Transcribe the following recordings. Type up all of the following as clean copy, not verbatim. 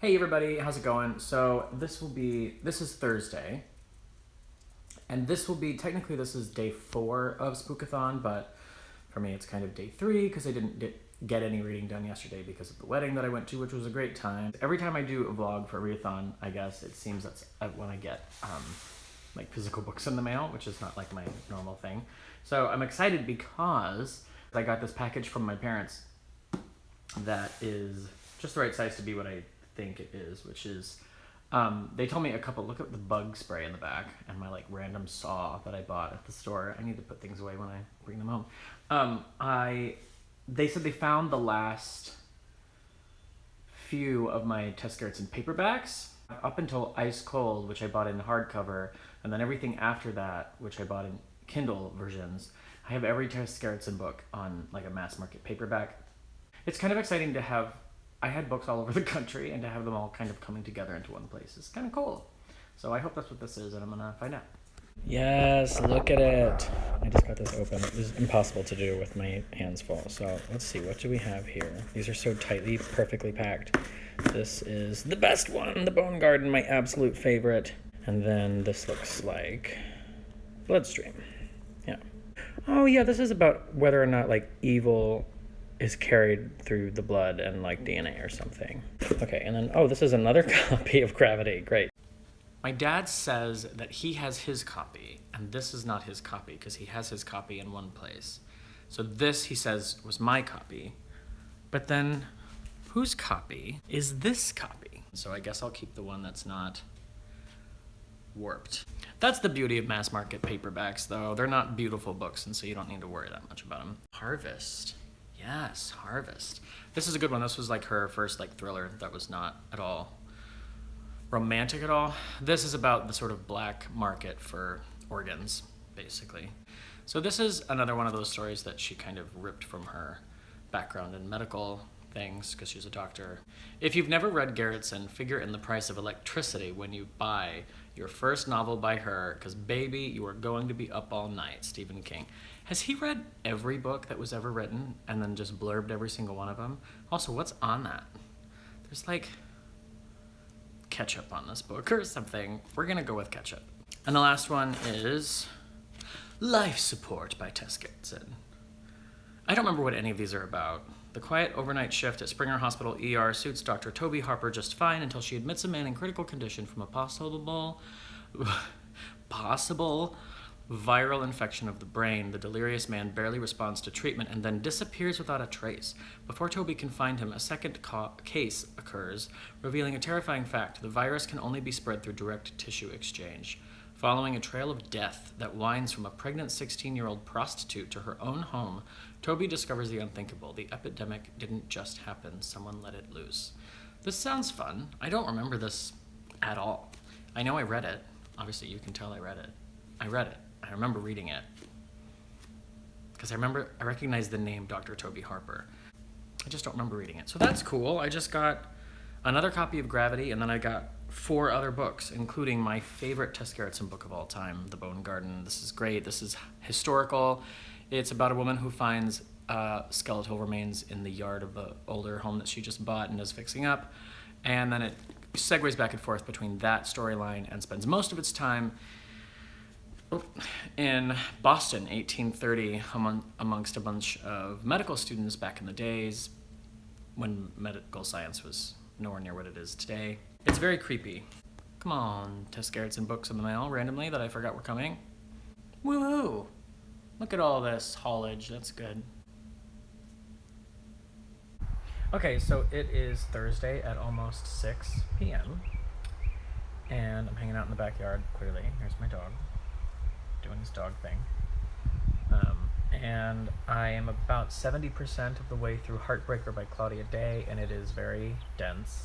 Hey everybody, how's it going? So this is Thursday, and technically this is day 4 of Spookathon, but for me it's kind of day 3 because I didn't get any reading done yesterday because of the wedding that I went to, which was a great time. Every time I do a vlog for readathon, I guess it seems that's when I get like physical books in the mail, which is not like my normal thing. So I'm excited because I got this package from my parents that is just the right size to be what I think it is, which is they told me look at the bug spray in the back and my like random saw that I bought at the store. I need to put things away when I bring them home. They said they found the last few of my Tess Gerritsen paperbacks up until Ice Cold, which I bought in hardcover, and then everything after that, which I bought in Kindle versions. I have every Tess Gerritsen book on like a mass market paperback. It's kind of exciting to have. I had books all over the country, and to have them all kind of coming together into one place is kind of cool. So I hope that's what this is, and I'm gonna find out. Yes, look at it. I just got this open. It was impossible to do with my hands full. So let's see, what do we have here? These are so tightly, perfectly packed. This is the best one, the Bone Garden, my absolute favorite. And then this looks like Bloodstream. Yeah. Oh yeah, this is about whether or not like evil is carried through the blood and like DNA or something. Okay, and then, oh, this is another copy of Gravity, great. My dad says that he has his copy, and this is not his copy because he has his copy in one place. So this, he says, was my copy, but then whose copy is this copy? So I guess I'll keep the one that's not warped. That's the beauty of mass market paperbacks, though. They're not beautiful books, and so you don't need to worry that much about them. Harvest. Yes, Harvest. This is a good one. This was like her first like thriller that was not at all romantic at all. This is about the sort of black market for organs, basically. So this is another one of those stories that she kind of ripped from her background in medical things because she's a doctor. If you've never read Gerritsen, figure in the price of electricity when you buy your first novel by her, because baby, you are going to be up all night. Stephen King. Has he read every book that was ever written and then just blurbed every single one of them? Also, what's on that? There's like ketchup on this book or something. We're gonna go with ketchup. And the last one is Life Support by Tess Gerritsen. I don't remember what any of these are about. The quiet overnight shift at Springer Hospital ER suits Dr. Toby Harper just fine until she admits a man in critical condition from a possible viral infection of the brain. The delirious man barely responds to treatment and then disappears without a trace. Before Toby can find him, a second case occurs, revealing a terrifying fact. The virus can only be spread through direct tissue exchange. Following a trail of death that winds from a pregnant 16-year-old prostitute to her own home, Toby discovers the unthinkable. The epidemic didn't just happen, someone let it loose. This sounds fun. I don't remember this at all. I know I read it. Obviously, you can tell I read it. I remember reading it. Because I recognize the name Dr. Toby Harper. I just don't remember reading it. So that's cool. I just got another copy of Gravity, and then I got 4 other books, including my favorite Tess Gerritsen book of all time, The Bone Garden. This is great. This is historical. It's about a woman who finds skeletal remains in the yard of the older home that she just bought and is fixing up. And then it segues back and forth between that storyline and spends most of its time in Boston, 1830, amongst a bunch of medical students back in the days when medical science was nowhere near what it is today. It's very creepy. Come on, Tess Gerritsen books in the mail randomly that I forgot were coming. Woohoo! Look at all this haulage, that's good. Okay, so it is Thursday at almost 6 p.m. and I'm hanging out in the backyard, clearly. Here's my dog, doing his dog thing. And I am about 70% of the way through Heartbreaker by Claudia Dey, and it is very dense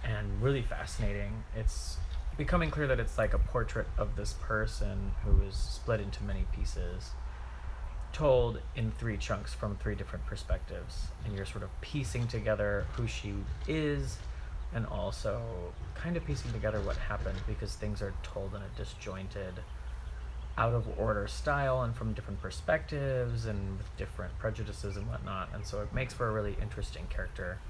and really fascinating. It's becoming clear that it's like a portrait of this person who is split into many pieces, told in 3 chunks from 3 different perspectives, and you're sort of piecing together who she is and also kind of piecing together what happened, because things are told in a disjointed, out of order style and from different perspectives and with different prejudices and whatnot, and so it makes for a really interesting character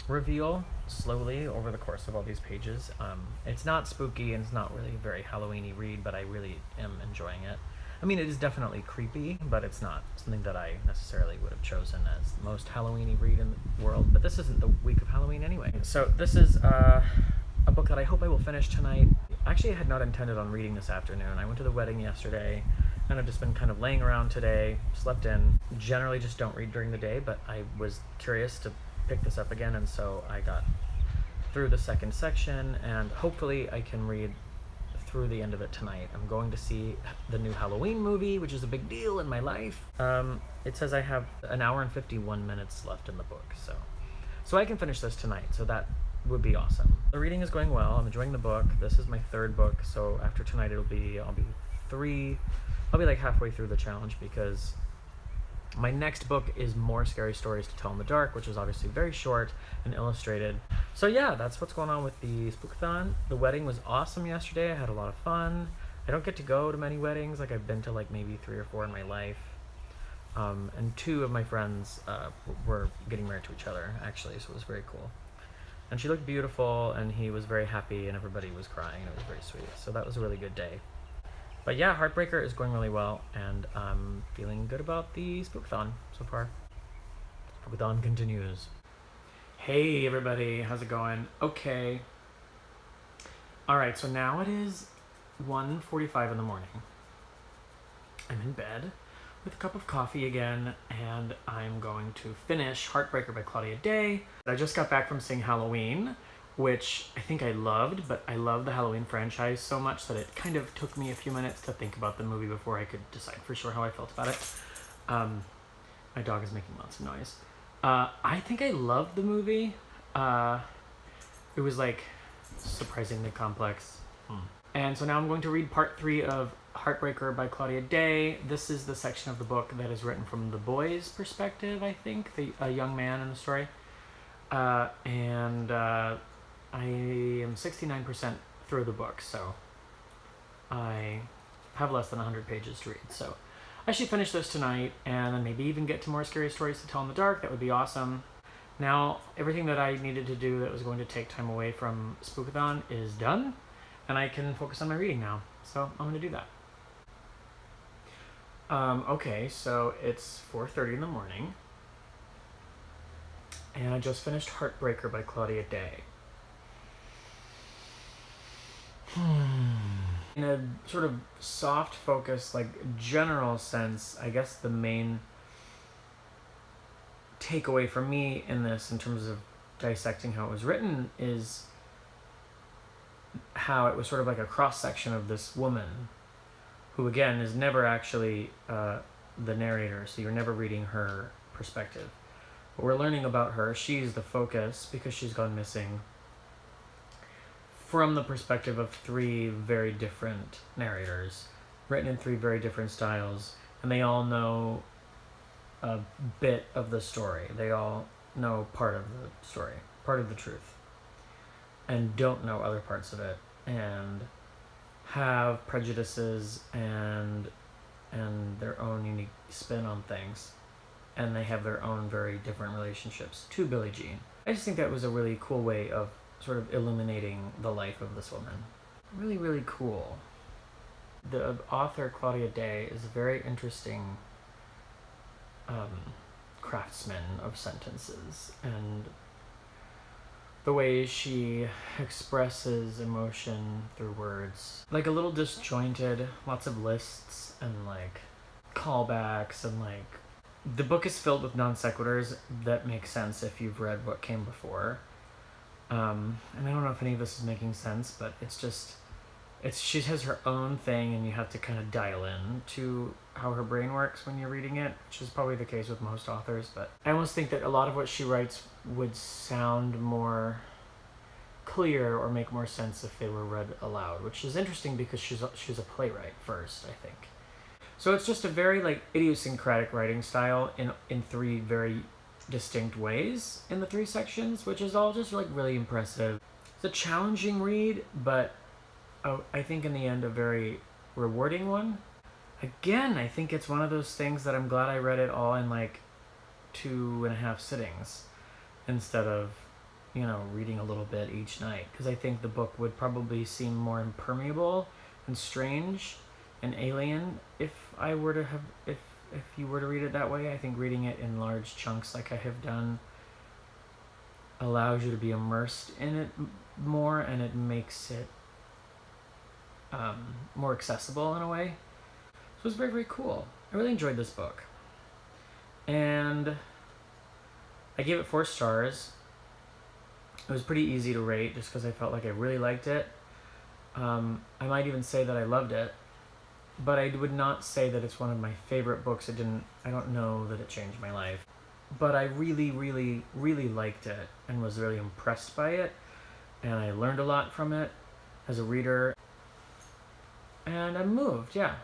reveal slowly over the course of all these pages. It's not spooky and it's not really a very Halloween-y read, but I really am enjoying it. I mean, it is definitely creepy, but it's not something that I necessarily would have chosen as the most Halloween-y read in the world. But this isn't the week of Halloween anyway. So this is a book that I hope I will finish tonight. Actually, I had not intended on reading this afternoon. I went to the wedding yesterday, and I've just been kind of laying around today, slept in. Generally just don't read during the day, but I was curious to pick this up again, and so I got through the second section, and hopefully I can read through the end of it tonight. I'm going to see the new Halloween movie, which is a big deal in my life. It says I have an hour and 51 minutes left in the book, so I can finish this tonight, so that would be awesome. The reading is going well. I'm enjoying the book. This is my third book, so after tonight I'll be like halfway through the challenge, because my next book is More Scary Stories to Tell in the Dark, which is obviously very short and illustrated. So yeah, that's what's going on with the Spookathon. The wedding was awesome yesterday. I had a lot of fun. I don't get to go to many weddings. Like, I've been to like maybe 3 or 4 in my life. And 2 of my friends were getting married to each other, actually, so it was very cool. And she looked beautiful, and he was very happy, and everybody was crying, and it was very sweet. So that was a really good day. But yeah, Heartbreaker is going really well, and I'm feeling good about the Spookathon so far. Spookathon continues. Hey everybody, how's it going? Okay. Alright, so now it is 1:45 in the morning. I'm in bed with a cup of coffee again, and I'm going to finish Heartbreaker by Claudia Dey. I just got back from seeing Halloween, which I think I loved, but I love the Halloween franchise so much that it kind of took me a few minutes to think about the movie before I could decide for sure how I felt about it. My dog is making lots of noise. I think I loved the movie. It was like surprisingly complex. And so now I'm going to read part 3 of Heartbreaker by Claudia Dey. This is the section of the book that is written from the boy's perspective, I think, a young man in the story. I am 69% through the book, so I have less than 100 pages to read. So I should finish this tonight, and then maybe even get to More Scary Stories to Tell in the Dark. That would be awesome. Now, everything that I needed to do that was going to take time away from Spookathon is done, and I can focus on my reading now. So I'm going to do that. Okay, so it's 4:30 in the morning, and I just finished Heartbreaker by Claudia Dey. In a sort of soft focus, like general sense, I guess the main takeaway for me in this, in terms of dissecting how it was written, is how it was sort of like a cross-section of this woman who, again, is never actually the narrator, so you're never reading her perspective. But we're learning about her. She's the focus because she's gone missing, from the perspective of 3 very different narrators, written in 3 very different styles, and they all know a bit of the story. They all know part of the story, part of the truth, and don't know other parts of it, and have prejudices and their own unique spin on things, and they have their own very different relationships to Billie Jean. I just think that was a really cool way of sort of illuminating the life of this woman. Really, really cool. The author, Claudia Dey, is a very interesting craftsman of sentences, and the way she expresses emotion through words. Like a little disjointed, lots of lists and like callbacks, and like the book is filled with non sequiturs that make sense if you've read what came before. And I don't know if any of this is making sense, but she has her own thing, and you have to kind of dial in to how her brain works when you're reading it, which is probably the case with most authors. But I almost think that a lot of what she writes would sound more clear or make more sense if they were read aloud, which is interesting because she's a playwright first, I think. So it's just a very like idiosyncratic writing style in 3 very distinct ways in the 3 sections, which is all just like really impressive. It's a challenging read, but I think in the end a very rewarding one. Again, I think it's one of those things that I'm glad I read it all in like 2.5 sittings instead of reading a little bit each night, because I think the book would probably seem more impermeable and strange and alien if you were to read it that way. I think reading it in large chunks like I have done allows you to be immersed in it more, and it makes it more accessible in a way. So it's very, very cool. I really enjoyed this book. And I gave it 4 stars. It was pretty easy to rate just because I felt like I really liked it. I might even say that I loved it, but I would not say that it's one of my favorite books. I don't know that it changed my life. But I really, really, really liked it and was really impressed by it. And I learned a lot from it as a reader. And I'm moved, yeah.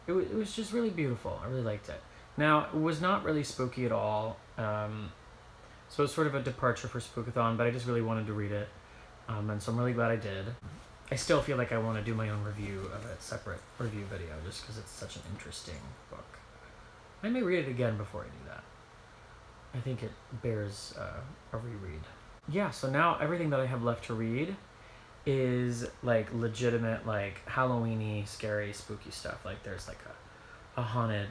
It was just really beautiful. I really liked it. Now, it was not really spooky at all. So it's sort of a departure for Spookathon, but I just really wanted to read it. And so I'm really glad I did. I still feel like I want to do my own review of it, separate review video, just because it's such an interesting book. I may read it again before I do that. I think it bears a reread. Yeah, so now everything that I have left to read is like legitimate, like Halloween-y, scary, spooky stuff. Like there's like a haunted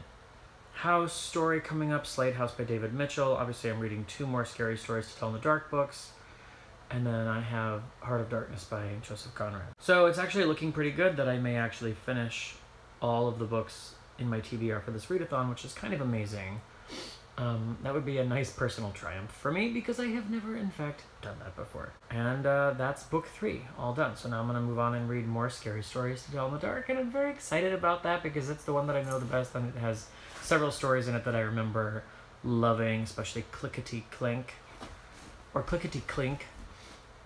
house story coming up, Slade House by David Mitchell. Obviously I'm reading 2 more Scary Stories to Tell in the Dark books. And then I have Heart of Darkness by Joseph Conrad. So it's actually looking pretty good that I may actually finish all of the books in my TBR for this readathon, which is kind of amazing. That would be a nice personal triumph for me because I have never, in fact, done that before. And that's book 3, all done. So now I'm going to move on and read more Scary Stories to Tell in the Dark, and I'm very excited about that because it's the one that I know the best, and it has several stories in it that I remember loving, especially Clickety Clink, or Clickety Clink.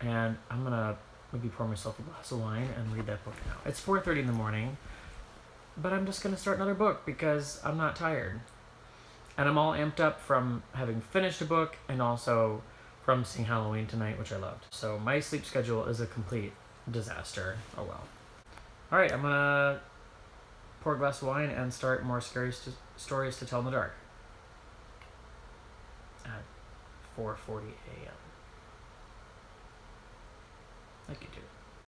And I'm going to maybe pour myself a glass of wine and read that book now. It's 4:30 in the morning, but I'm just going to start another book because I'm not tired. And I'm all amped up from having finished a book and also from seeing Halloween tonight, which I loved. So my sleep schedule is a complete disaster. Oh well. Alright, I'm gonna pour a glass of wine and start more Scary Stories to Tell in the Dark at 4:40 a.m. like you do.